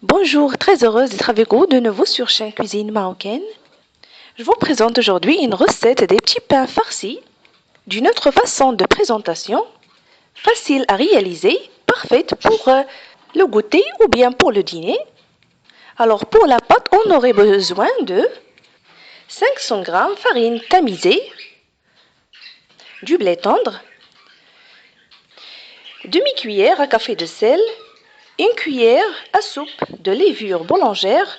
Bonjour, très heureuse d'être avec vous de nouveau sur chaîne Cuisine Marocaine. Je vous présente aujourd'hui une recette des petits pains farcis d'une autre façon de présentation, facile à réaliser, parfaite pour le goûter ou bien pour le dîner. Alors pour la pâte, on aurait besoin de 500 g farine tamisée, du blé tendre, demi-cuillère à café de sel, une cuillère à soupe de levure boulangère,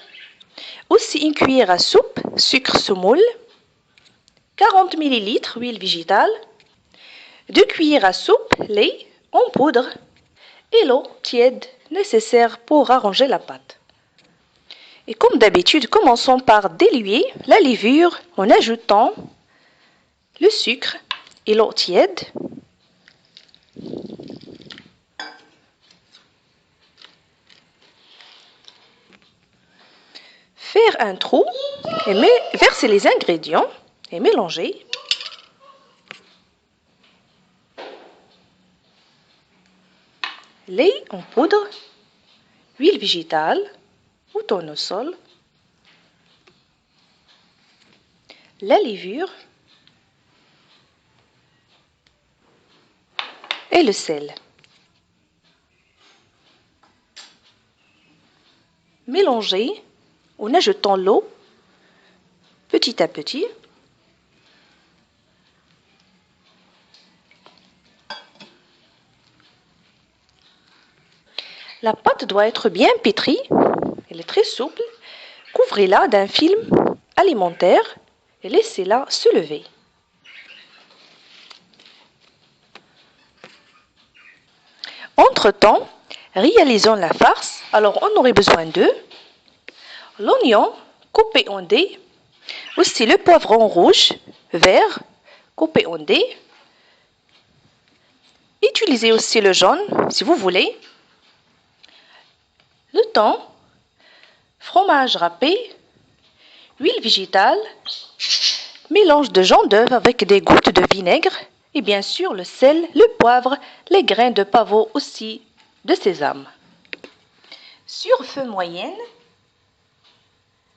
aussi une cuillère à soupe sucre semoule, 40 ml huile végétale, 2 cuillères à soupe lait en poudre et l'eau tiède nécessaire pour arranger la pâte. Et comme d'habitude, commençons par diluer la levure en ajoutant le sucre et l'eau tiède. Faire un trou et verser les ingrédients et mélanger. Lait en poudre, huile végétale ou tournesol, la levure et le sel. Mélangez en ajoutant l'eau petit à petit. La pâte doit être bien pétrie, elle est très souple. Couvrez-la d'un film alimentaire et laissez-la se lever. Entre-temps, réalisons la farce. Alors on aurait besoin de l'oignon coupé en dés, aussi le poivron rouge, vert, coupé en dés. Utilisez aussi le jaune si vous voulez. Le thon, fromage râpé, huile végétale, mélange de jaune d'œuf avec des gouttes de vinaigre et bien sûr le sel, le poivre, les grains de pavot aussi de sésame. Sur feu moyenne,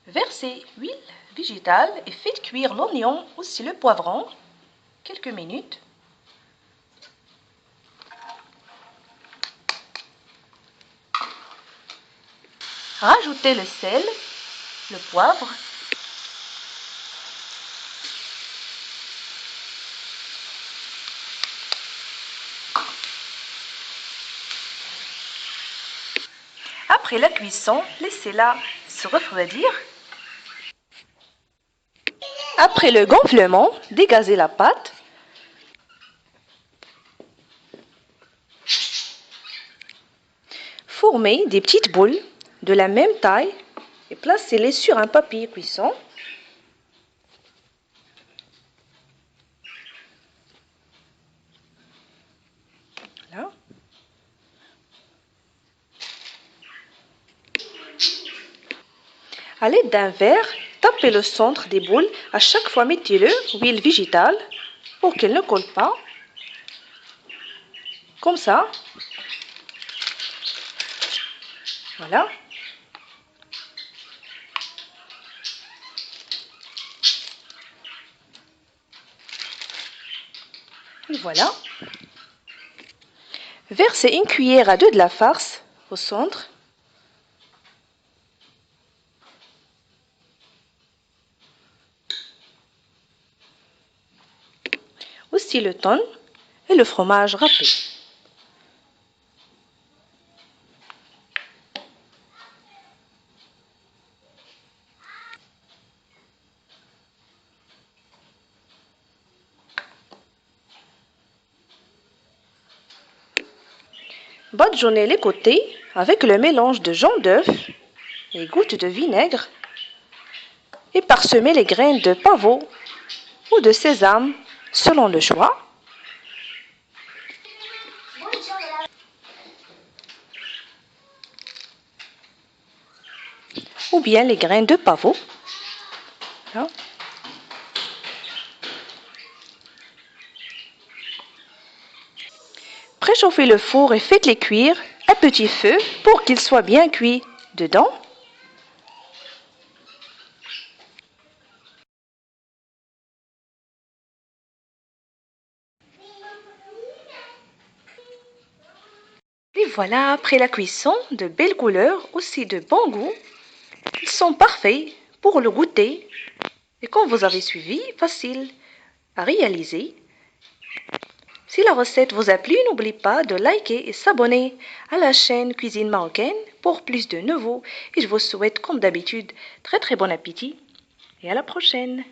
versez huile végétale et faites cuire l'oignon aussi le poivron quelques minutes. Rajoutez le sel, le poivre. Après la cuisson, laissez-la se refroidir. Après le gonflement, dégazez la pâte. Formez des petites boules de la même taille et placez-les sur un papier cuisson. Voilà. À l'aide d'un verre, tapez le centre des boules. À chaque fois, mettez-le huile végétale pour qu'elle ne colle pas. Comme ça. Voilà. Et voilà. Versez une cuillère à deux de la farce au centre. Aussi le thon et le fromage râpé. Badigeonnez les côtés avec le mélange de jaune d'œuf et gouttes de vinaigre et parsemez les grains de pavot ou de sésame selon le choix. Ou bien les grains de pavot. Voilà. Préchauffez le four et faites-les cuire à petit feu pour qu'ils soient bien cuits dedans. Et voilà, après la cuisson, de belles couleurs, aussi de bon goût. Ils sont parfaits pour le goûter. Et comme vous avez suivi, facile à réaliser. Si la recette vous a plu, n'oubliez pas de liker et s'abonner à la chaîne Cuisine Marocaine pour plus de nouveaux. Et je vous souhaite, comme d'habitude, très très bon appétit et à la prochaine.